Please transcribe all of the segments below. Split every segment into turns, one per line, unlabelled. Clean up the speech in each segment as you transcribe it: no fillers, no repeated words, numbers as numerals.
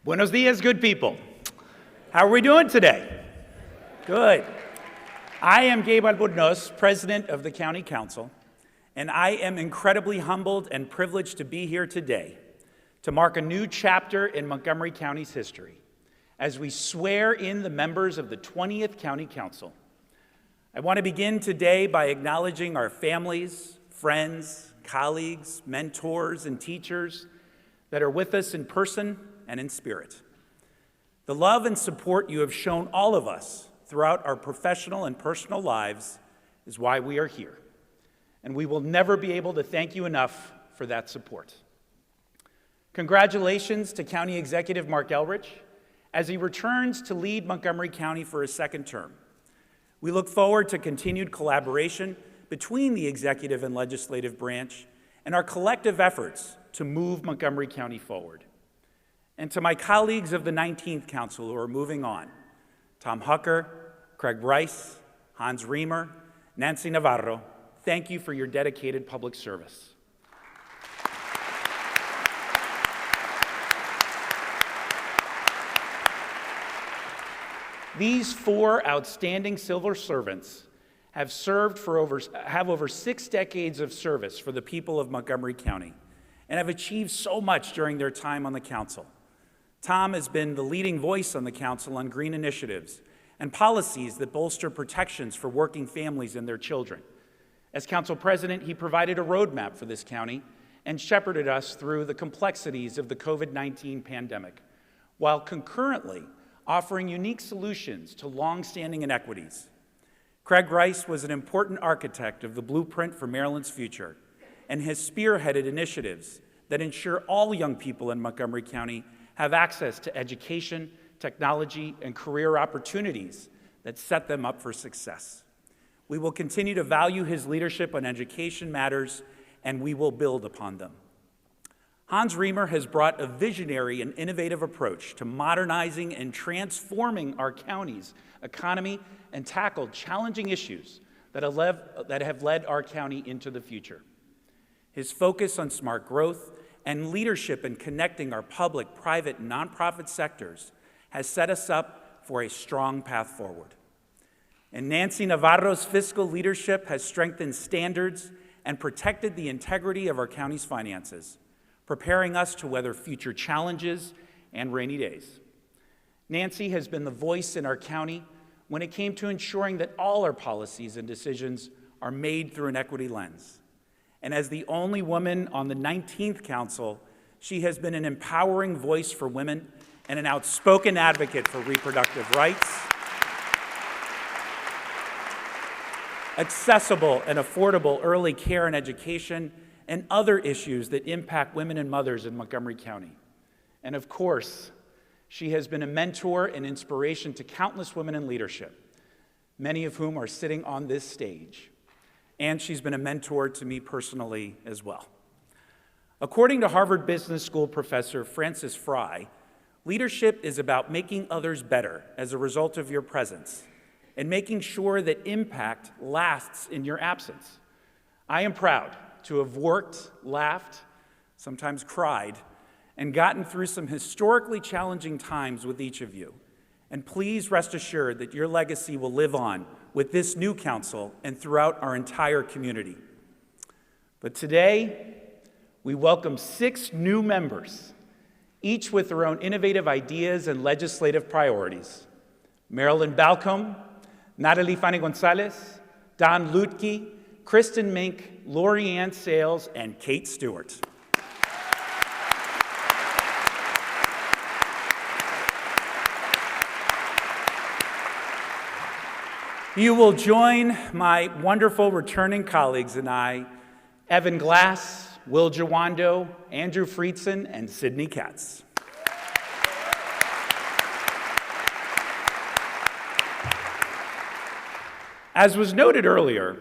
Buenos dias, good people. How are we doing today? Good. I am Gabe Albornoz, President of the County Council, and I am incredibly humbled and privileged to be here today to mark a new chapter in Montgomery County's history as we swear in the members of the 20th County Council. I want to begin today by acknowledging our families, friends, colleagues, mentors, and teachers that are with us in person and in spirit. The love and support you have shown all of us throughout our professional and personal lives is why we are here, and we will never be able to thank you enough for that support. Congratulations to County Executive Mark Elrich as he returns to lead Montgomery County for a second term. We look forward to continued collaboration between the executive and legislative branch and our collective efforts to move Montgomery County forward. And to my colleagues of the 19th Council who are moving on, Tom Hucker, Craig Rice, Hans Riemer, Nancy Navarro, thank you for your dedicated public service. These four outstanding civil servants have served for over 6 decades of service for the people of Montgomery County and have achieved so much during their time on the council. Tom has been the leading voice on the council on green initiatives and policies that bolster protections for working families and their children. As council president, he provided a roadmap for this county and shepherded us through the complexities of the COVID-19 pandemic, while concurrently offering unique solutions to long-standing inequities. Craig Rice was an important architect of the blueprint for Maryland's future and has spearheaded initiatives that ensure all young people in Montgomery County have access to education, technology, and career opportunities that set them up for success. We will continue to value his leadership on education matters, and we will build upon them. Hans Riemer has brought a visionary and innovative approach to modernizing and transforming our county's economy and tackled challenging issues that have led our county into the future. His focus on smart growth and leadership in connecting our public, private, and nonprofit sectors has set us up for a strong path forward. And Nancy Navarro's fiscal leadership has strengthened standards and protected the integrity of our county's finances, preparing us to weather future challenges and rainy days. Nancy has been the voice in our county when it came to ensuring that all our policies and decisions are made through an equity lens. And as the only woman on the 19th Council, she has been an empowering voice for women and an outspoken advocate for reproductive rights, accessible and affordable early care and education, and other issues that impact women and mothers in Montgomery County. And of course, she has been a mentor and inspiration to countless women in leadership, many of whom are sitting on this stage. And she's been a mentor to me personally as well. According to Harvard Business School professor Francis Fry, leadership is about making others better as a result of your presence and making sure that impact lasts in your absence. I am proud to have worked, laughed, sometimes cried, and gotten through some historically challenging times with each of you. And please rest assured that your legacy will live on with this new council and throughout our entire community. But today, we welcome 6 new members, each with their own innovative ideas and legislative priorities. Marilyn Balcom, Natalie Fanny Gonzalez, Don Lutke, Kristen Mink, Lori Ann Sales, and Kate Stewart. You will join my wonderful returning colleagues and I, Evan Glass, Will Jawando, Andrew Friedson, and Sydney Katz. As was noted earlier,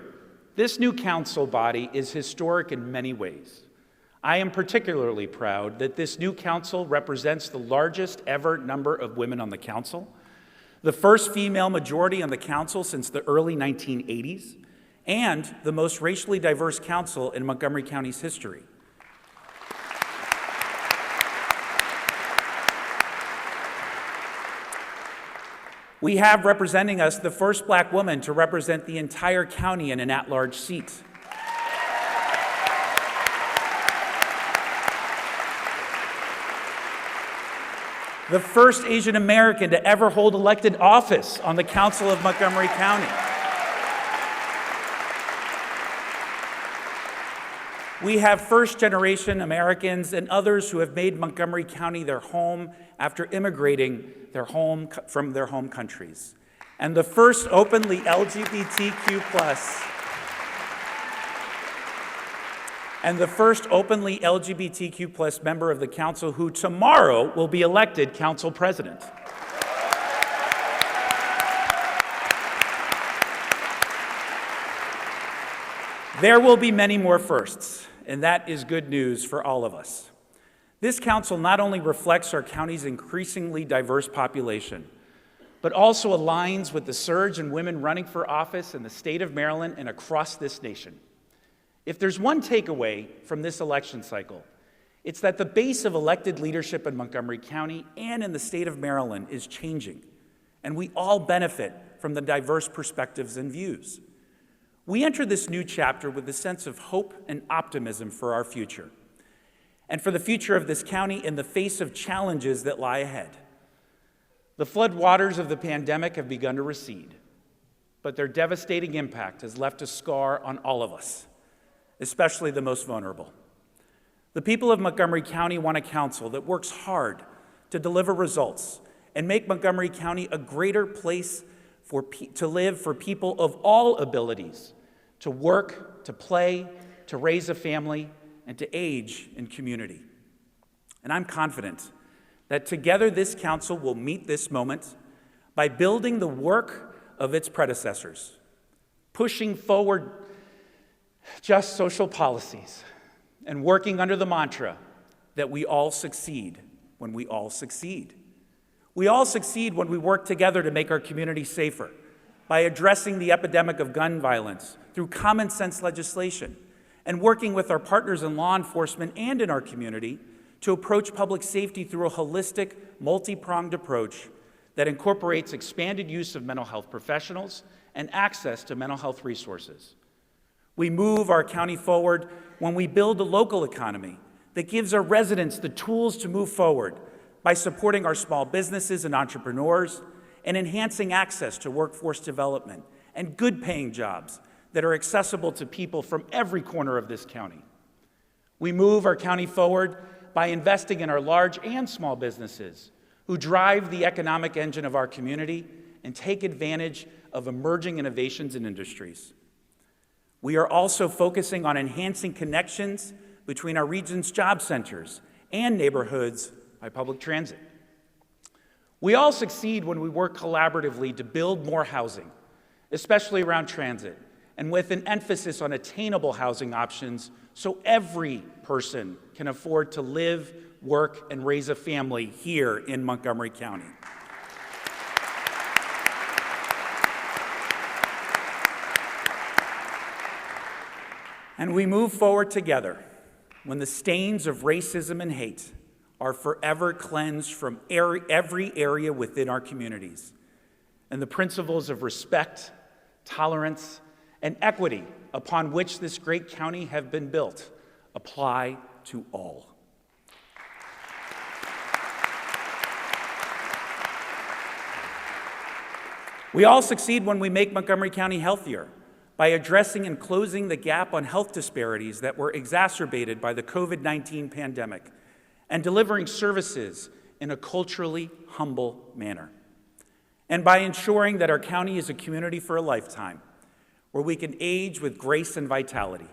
this new council body is historic in many ways. I am particularly proud that this new council represents the largest ever number of women on the council, the first female majority on the council since the early 1980s, and the most racially diverse council in Montgomery County's history. We have representing us the first Black woman to represent the entire county in an at-large seat. The first Asian American to ever hold elected office on the Council of Montgomery County. We have first-generation Americans and others who have made Montgomery County their home after immigrating from their home countries. And the first openly LGBTQ+ member of the council who tomorrow will be elected council president. There will be many more firsts, and that is good news for all of us. This council not only reflects our county's increasingly diverse population, but also aligns with the surge in women running for office in the state of Maryland and across this nation. If there's one takeaway from this election cycle, it's that the base of elected leadership in Montgomery County and in the state of Maryland is changing, and we all benefit from the diverse perspectives and views. We enter this new chapter with a sense of hope and optimism for our future, and for the future of this county in the face of challenges that lie ahead. The flood waters of the pandemic have begun to recede, but their devastating impact has left a scar on all of us, especially the most vulnerable. The people of Montgomery County want a council that works hard to deliver results and make Montgomery County a greater place to live for people of all abilities, to work, to play, to raise a family, and to age in community. And I'm confident that together this council will meet this moment by building the work of its predecessors, pushing forward just social policies, and working under the mantra that we all succeed when we all succeed. We all succeed when we work together to make our community safer, by addressing the epidemic of gun violence through common sense legislation, and working with our partners in law enforcement and in our community to approach public safety through a holistic, multi-pronged approach that incorporates expanded use of mental health professionals and access to mental health resources. We move our county forward when we build a local economy that gives our residents the tools to move forward by supporting our small businesses and entrepreneurs and enhancing access to workforce development and good-paying jobs that are accessible to people from every corner of this county. We move our county forward by investing in our large and small businesses who drive the economic engine of our community and take advantage of emerging innovations in industries. We are also focusing on enhancing connections between our region's job centers and neighborhoods by public transit. We all succeed when we work collaboratively to build more housing, especially around transit, and with an emphasis on attainable housing options so every person can afford to live, work, and raise a family here in Montgomery County. And we move forward together when the stains of racism and hate are forever cleansed from every area within our communities, and the principles of respect, tolerance, and equity upon which this great county have been built apply to all. We all succeed when we make Montgomery County healthier by addressing and closing the gap on health disparities that were exacerbated by the COVID-19 pandemic and delivering services in a culturally humble manner. And by ensuring that our county is a community for a lifetime, where we can age with grace and vitality.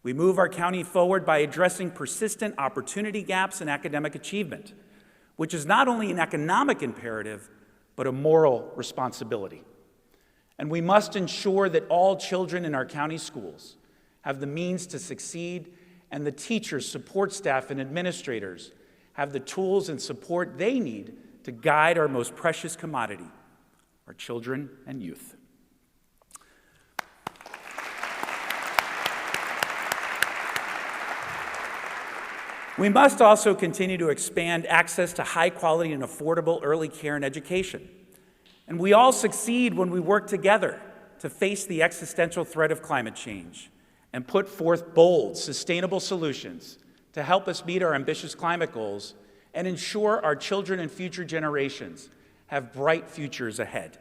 We move our county forward by addressing persistent opportunity gaps in academic achievement, which is not only an economic imperative, but a moral responsibility. And we must ensure that all children in our county schools have the means to succeed, and the teachers, support staff, and administrators have the tools and support they need to guide our most precious commodity, our children and youth. We must also continue to expand access to high quality and affordable early care and education. And we all succeed when we work together to face the existential threat of climate change and put forth bold, sustainable solutions to help us meet our ambitious climate goals and ensure our children and future generations have bright futures ahead.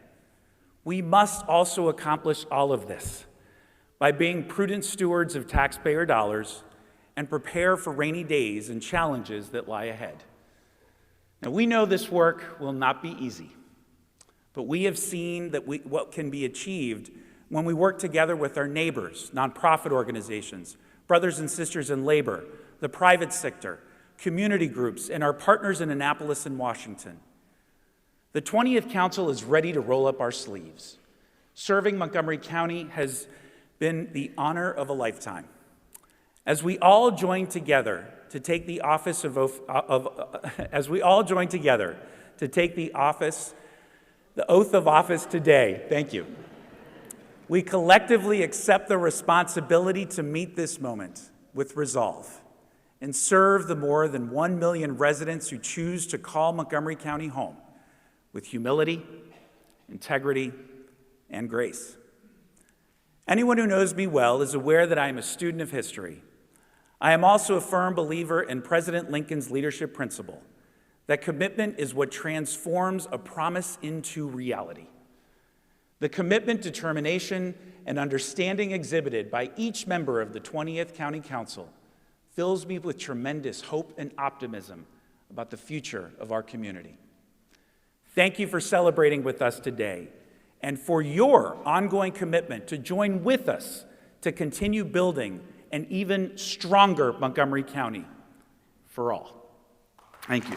We must also accomplish all of this by being prudent stewards of taxpayer dollars and prepare for rainy days and challenges that lie ahead. Now, we know this work will not be easy, but we have seen that what can be achieved when we work together with our neighbors, nonprofit organizations, brothers and sisters in labor, the private sector, community groups, and our partners in Annapolis and Washington. The 20th Council is ready to roll up our sleeves. Serving Montgomery County has been the honor of a lifetime. As we all join together to take the office the oath of office today, thank you. We collectively accept the responsibility to meet this moment with resolve and serve the more than 1 million residents who choose to call Montgomery County home with humility, integrity, and grace. Anyone who knows me well is aware that I am a student of history. I am also a firm believer in President Lincoln's leadership principle, that commitment is what transforms a promise into reality. The commitment, determination, and understanding exhibited by each member of the 20th County Council fills me with tremendous hope and optimism about the future of our community. Thank you for celebrating with us today and for your ongoing commitment to join with us to continue building an even stronger Montgomery County for all. Thank you.